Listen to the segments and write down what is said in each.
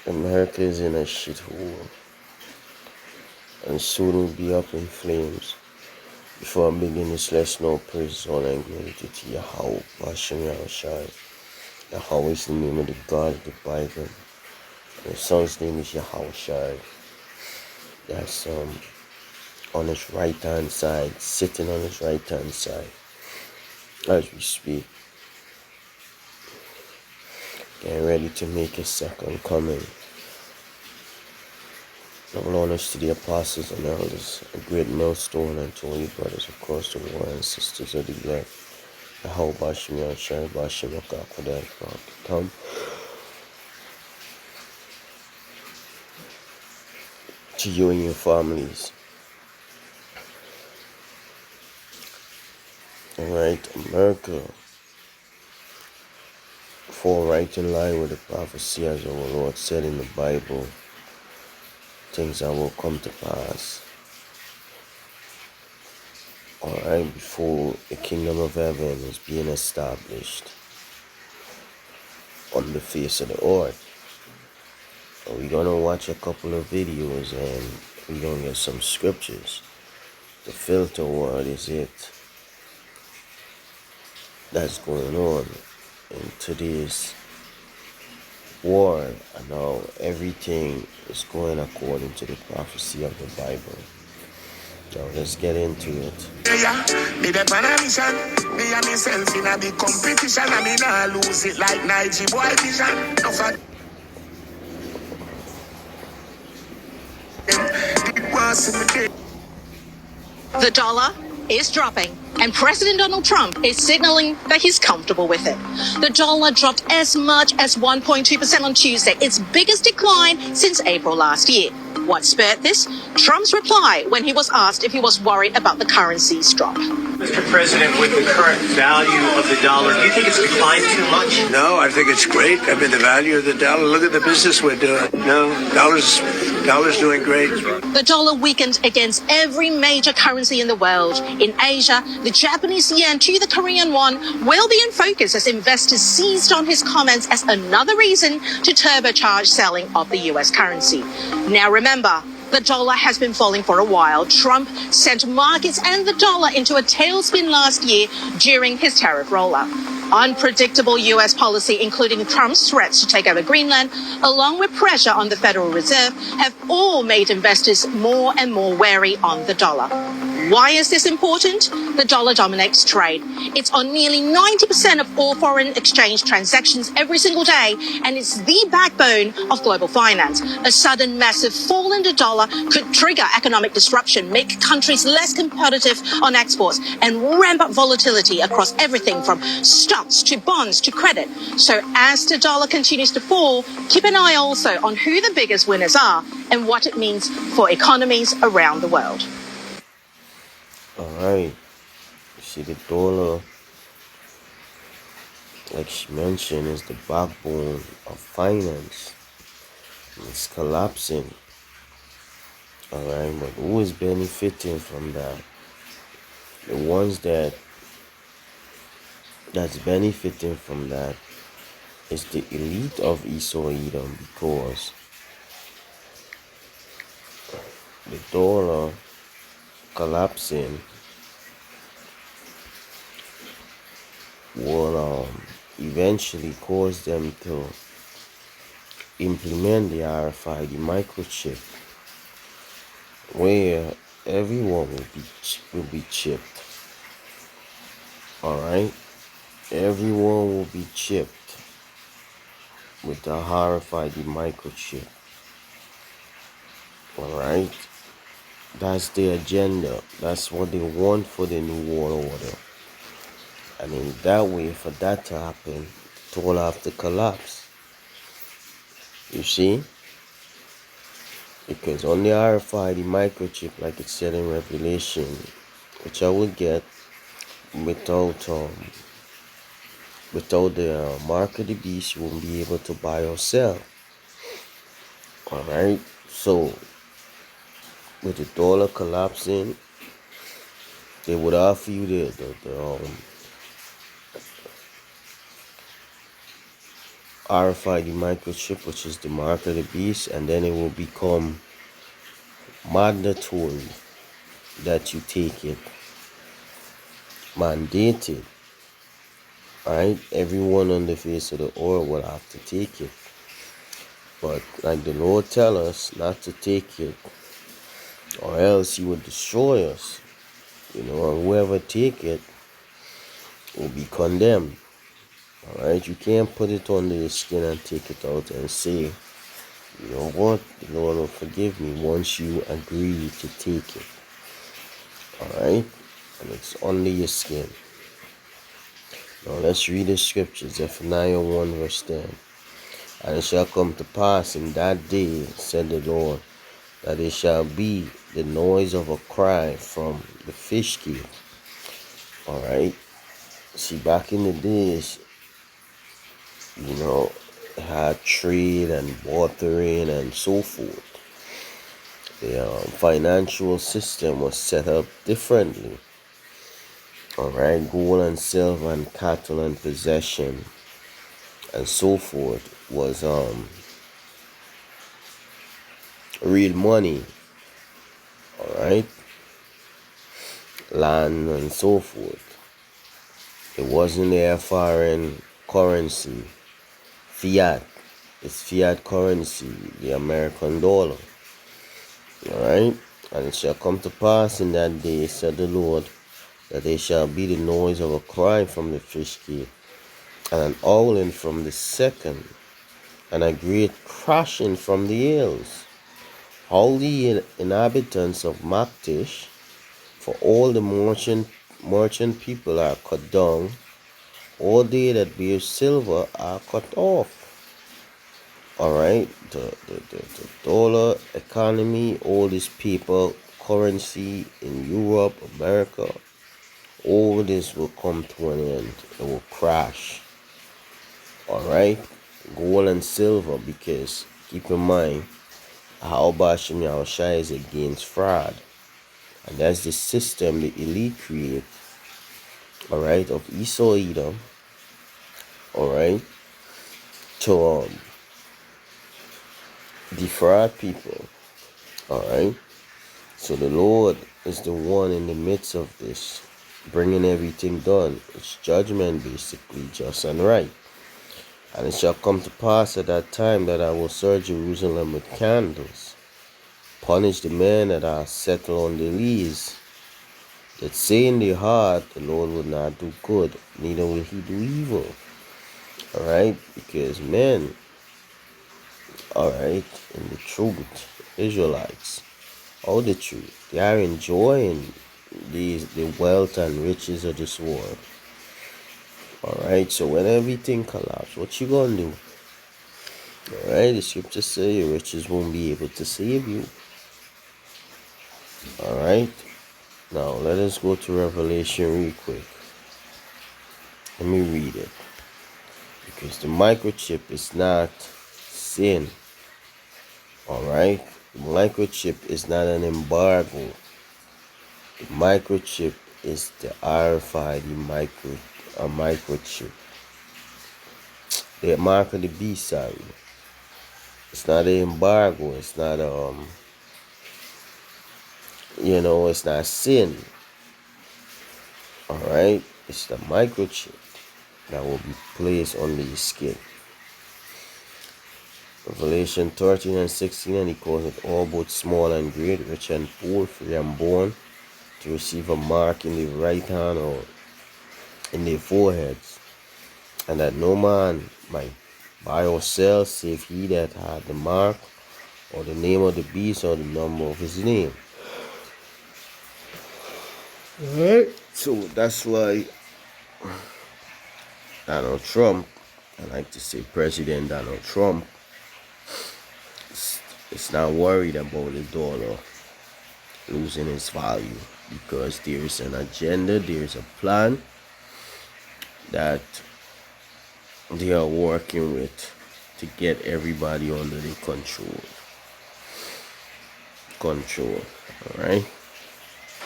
America is in a shithole and soon will be up in flames. Before I begin this, let's know praise, all and glory to Yahweh, Bashem Yahushai. Yahweh is the name of the God of the Bible. And the son's name is Yahushai. That's on his right hand side, sitting on his right hand side as we speak, getting ready to make his second coming. All honors to the apostles and elders, a great millstone, and to all you brothers across the world and sisters of the earth. The whole Bashem Yahushai, Bashem Yakakodah, come to you and your families. Alright, America, fall right in line with the prophecy as our Lord said in the Bible, things that will come to pass. Alright, before the kingdom of heaven is being established on the face of the earth. And we're gonna watch a couple of videos and we're gonna get some scriptures to filter what is it that's going on in today's war and how everything is going according to the prophecy of the Bible. So let's get into it. Me the mission, me and myself in a big competition, and me nah lose it like Nige boy vision. The dollar is dropping, and President Donald Trump is signaling that he's comfortable with it. The dollar dropped as much as 1.2% on Tuesday, its biggest decline since April last year. What spurred this? Trump's reply when he was asked if he was worried about the currency's drop. Mr. President, with the current value of the dollar, do you think it's declined too much? No, I think it's great. I mean, the value of the dollar, look at the business we're doing. No, dollar's doing great. The dollar weakened against every major currency in the world. In Asia, the Japanese yen to the Korean won will be in focus as investors seized on his comments as another reason to turbocharge selling of the US currency. Now remember, the dollar has been falling for a while. Trump sent markets and the dollar into a tailspin last year during his tariff rollout. Unpredictable US policy, including Trump's threats to take over Greenland, along with pressure on the Federal Reserve, have all made investors more and more wary on the dollar. Why is this important? The dollar dominates trade. It's on nearly 90% of all foreign exchange transactions every single day, and it's the backbone of global finance. A sudden massive fall in the dollar could trigger economic disruption, make countries less competitive on exports, and ramp up volatility across everything from stocks to bonds to credit. So as the dollar continues to fall, keep an eye also on who the biggest winners are and what it means for economies around the world. Alright, you see the dollar, like she mentioned, is the backbone of finance. It's collapsing. Alright, but who is benefiting from that? The ones that's benefiting from that is the elite of Esau Edom, because the dollar collapsing will eventually cause them to implement the RFID microchip, where everyone will be chipped. All right, everyone will be chipped with the RFID microchip. All right. That's the agenda. That's what they want for the New World Order. And in that way, for that to happen, it will have to collapse. You see? Because on the RFID microchip, like it said in Revelation, which I will get without the mark of the beast, you won't be able to buy or sell. Alright? So with the dollar collapsing, they would offer you the RFID microchip, which is the mark of the beast, and then it will become mandatory that you take it. Mandated. Right? Everyone on the face of the earth will have to take it. But like the Lord tell us not to take it, or else he would destroy us. And whoever take it will be condemned. Alright? You can't put it under your skin and take it out and say, you know what, the Lord will forgive me once you agree to take it. Alright? And it's under your skin. Now let's read the scriptures. Zephaniah 1 verse 10. And it shall come to pass in that day, said the Lord, that it shall be the noise of a cry from the fish gate. Alright? See, back in the days, had trade and watering and so forth. The financial system was set up differently. Alright, gold and silver and cattle and possession and so forth was real money. Alright, land and so forth. It wasn't their foreign currency. Fiat. It's fiat currency, the American dollar. Alright? And it shall come to pass in that day, said the Lord, that there shall be the noise of a cry from the fish gate, and an howling from the second, and a great crashing from the hills. All the inhabitants of Maktish, for all the merchant people are cut down, all they that bear silver are cut off. Alright, the dollar economy, all this paper currency in Europe, America, all this will come to an end. It will crash. Alright, gold and silver, because keep in mind, how Bashim Yahushua is against fraud. And that's the system the elite create. Alright, of Esau Edom. Alright, to defraud people. Alright, so the Lord is the one in the midst of this, bringing everything done. It's judgment, basically, just and right. And it shall come to pass at that time that I will search Jerusalem with candles, punish the men that are settled on the lees, that say in their heart, the Lord will not do good, neither will he do evil. Alright, because men, alright, in the truth, Israelites, all the truth, they are enjoying the wealth and riches of this world. Alright, so when everything collapses, what you gonna do? Alright, the scriptures say your riches won't be able to save you. Alright, now let us go to Revelation real quick. Let me read it. Because the microchip is not sin. Alright, the microchip is not an embargo. The microchip is the RFID microchip. The mark of the beast, sorry. It's not an embargo. It's not it's not sin. Alright, it's the microchip that will be placed under your skin. Revelation 13 and 16, and he calls it all, both small and great, rich and poor, free and born, to receive a mark in the right hand or in their foreheads, and that no man might buy or sell save he that had the mark, or the name of the beast, or the number of his name. Alright, so that's why Donald Trump, I like to say President Donald Trump, is not worried about the dollar losing its value, because there is an agenda, there is a plan that they are working with to get everybody under the control. Alright,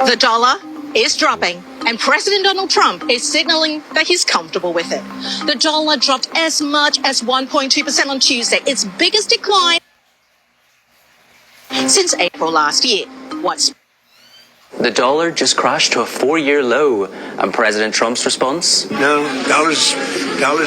The dollar is dropping, and President Donald Trump is signaling that he's comfortable with it. The dollar dropped as much as 1.2% on Tuesday, its biggest decline since April last year. What's The dollar just crashed to a 4-year low, and President Trump's response? No, dollar's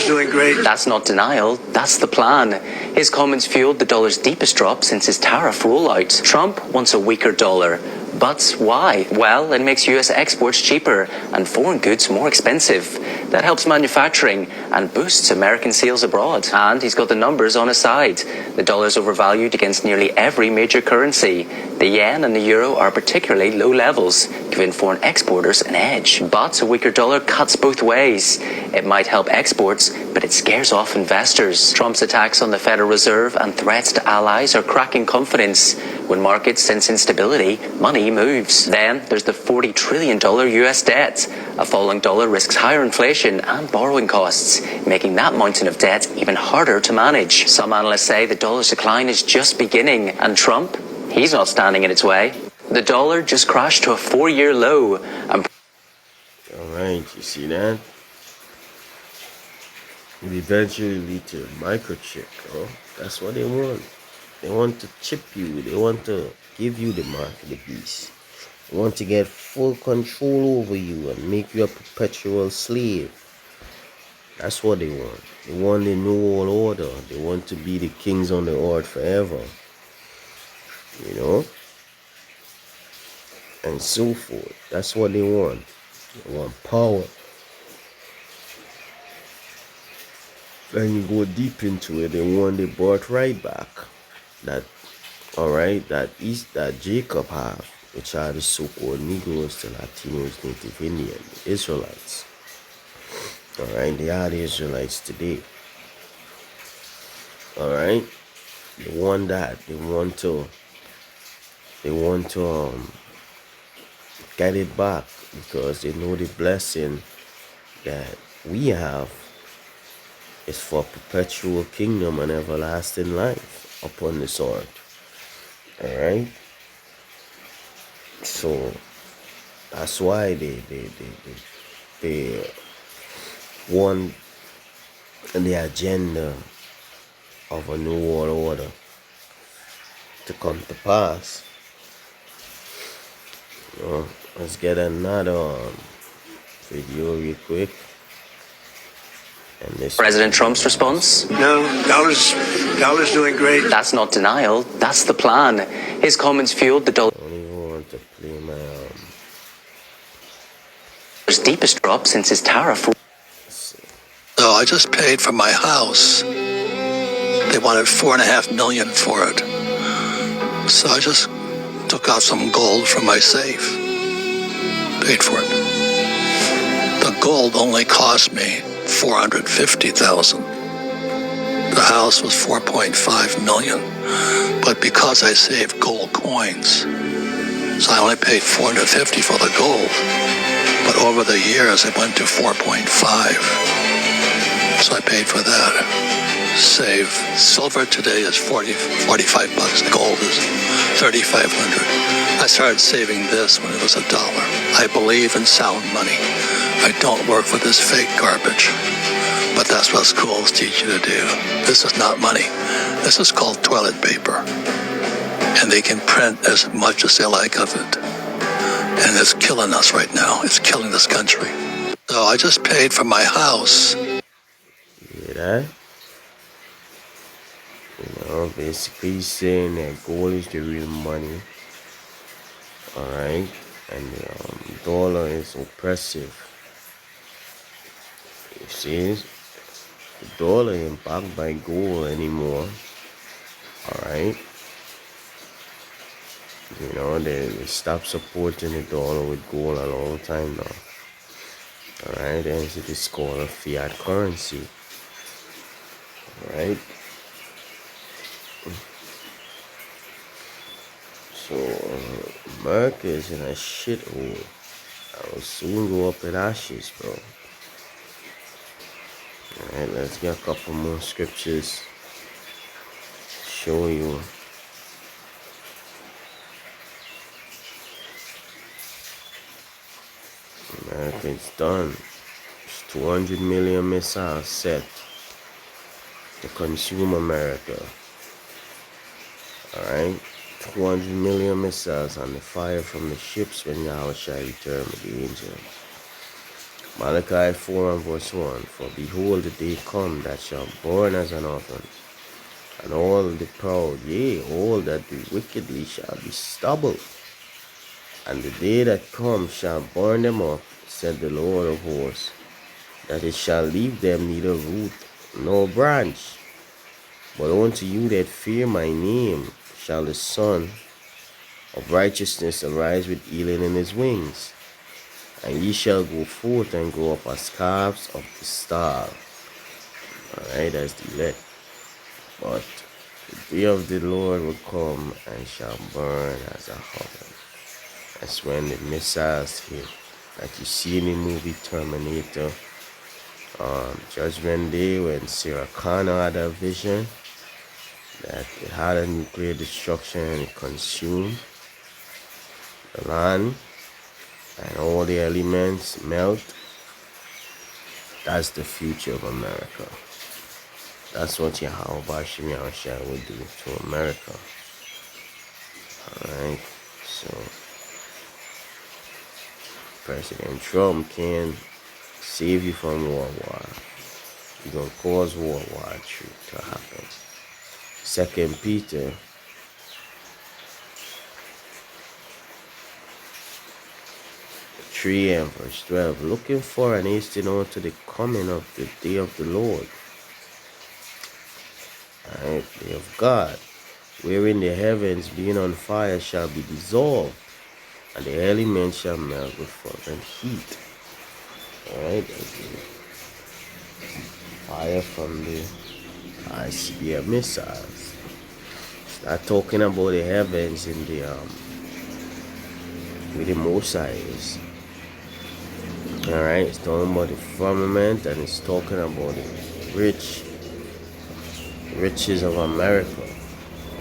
doing great. That's not denial, that's the plan. His comments fueled the dollar's deepest drop since his tariff rollout. Trump wants a weaker dollar. But why? Well, it makes US exports cheaper and foreign goods more expensive. That helps manufacturing and boosts American sales abroad. And he's got the numbers on his side. The dollar's overvalued against nearly every major currency. The yen and the euro are particularly low levels, giving foreign exporters an edge. But a weaker dollar cuts both ways. It might help exports, but it scares off investors. Trump's attacks on the Federal Reserve and threats to allies are cracking confidence. When markets sense instability, money moves. Then there's the $40 trillion US debt. A falling dollar risks higher inflation and borrowing costs, making that mountain of debt even harder to manage. Some analysts say the dollar's decline is just beginning, and Trump, he's not standing in its way. The dollar just crashed to a 4-year low. Alright, you see that? It eventually lead to a microchip, bro. That's what they want. They want to chip you. They want to give you the mark of the beast. They want to get full control over you and make you a perpetual slave. That's what they want. They want the New World Order. They want to be the kings on the earth forever. You know? And so forth. That's what they want. They want power. Then you go deep into it, they want the birthright back. That, alright, that Jacob have, which are the so-called Negroes, the Latinos, Native Indian, the Israelites. Alright, they are the Israelites today. Alright, they want that. They want to get it back because they know the blessing that we have is for perpetual kingdom and everlasting life upon this earth. Alright? So that's why they want the agenda of a new world order to come to pass. You know, let's get another video real quick. President Trump's response? No, dollar's doing great. That's not denial, that's the plan. His comments fueled the dollar's I don't even want to play my deepest drop since his tariff. So I just paid for my house. They wanted $4.5 million for it. So I just took out some gold from my safe. Paid for it. The gold only cost me $450,000. The house was $4.5 million. But because I saved gold coins, so I only paid $450 for the gold. But over the years, it went to 4.5. So I paid for that. Save. Silver today is $45. Gold is $3,500. I started saving this when it was $1. I believe in sound money. I don't work for this fake garbage. But that's what schools teach you to do. This is not money. This is called toilet paper. And they can print as much as they like of it. And it's killing us right now. It's killing this country. So I just paid for my house. hear that? You know, basically saying that gold is the real money. Alright? And the dollar is oppressive. You see? The dollar ain't backed by gold anymore. Alright? You know, they stopped supporting the dollar with gold a long time now. Alright, and it is called a fiat currency. Alright? So, America is in a shithole. I will soon go up in ashes, bro. Alright, let's get a couple more scriptures. Show you. It's done. It's 200 million missiles set to consume America. Alright? 200 million missiles on the fire from the ships when Yahweh shall return with the angels. Malachi 4 and verse 1. For behold, the day come that shall burn as an oven, and all the proud, yea, all that do wickedly shall be stubble. And the day that comes shall burn them up, said the Lord of hosts, that it shall leave them neither root nor branch. But unto you that fear my name shall the Son of righteousness arise with healing in his wings. And ye shall go forth and grow up as calves of the stall. Alright, that's the elect. But the day of the Lord will come and shall burn as a oven. That's when the missiles hit. Like you see in the movie Terminator, Judgment Day, when Sarah Connor had a vision that it had a nuclear destruction and it consumed the land and all the elements melt. That's the future of America. That's what Yahweh Bashim Yahushua will do to America. Alright, so President Trump can save you from World War. He's gonna cause World War III to happen. 2 Peter 3 and verse 12. Looking for and hasting on to the coming of the day of the Lord. Alright, day of God, wherein the heavens being on fire shall be dissolved, and the elements shall melt with fervent heat. Alright, fire from the ICBM missiles. Start talking about the heavens in the with the Most High is. Alright, it's talking about the firmament, and it's talking about the riches of America.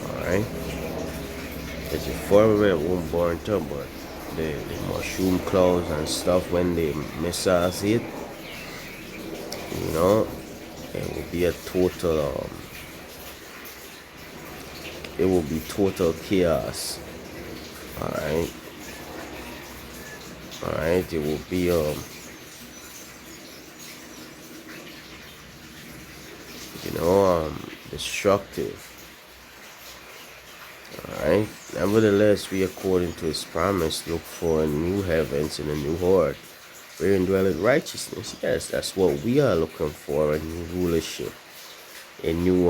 Alright, because the firmament won't burn up, but the mushroom clouds and stuff, when the missiles hit, you know, it will be a total it will be total chaos. Alright, it will be destructive. Alright, nevertheless, we, according to his promise, look for a new heavens and a new earth wherein dwelleth righteousness. Yes, that's what we are looking for, a new rulership, a new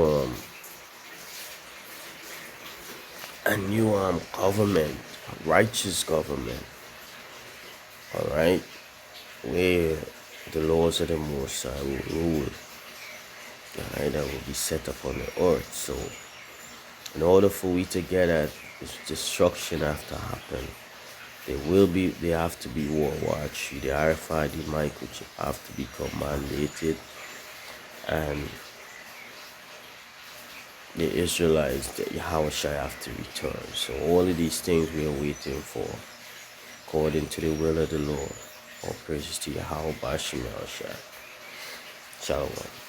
government, a righteous government. Alright, where the laws of the Most High will rule. Alright, that will be set up on the earth. So in order for we to get at this destruction have to happen, there have to be World War III. The RFID microchip have to become mandated, and the Israelites, the Yahweh shall have to return. So all of these things we are waiting for, according to the will of the Lord. All praises to Yahweh Bashim Yahushua. Shalom.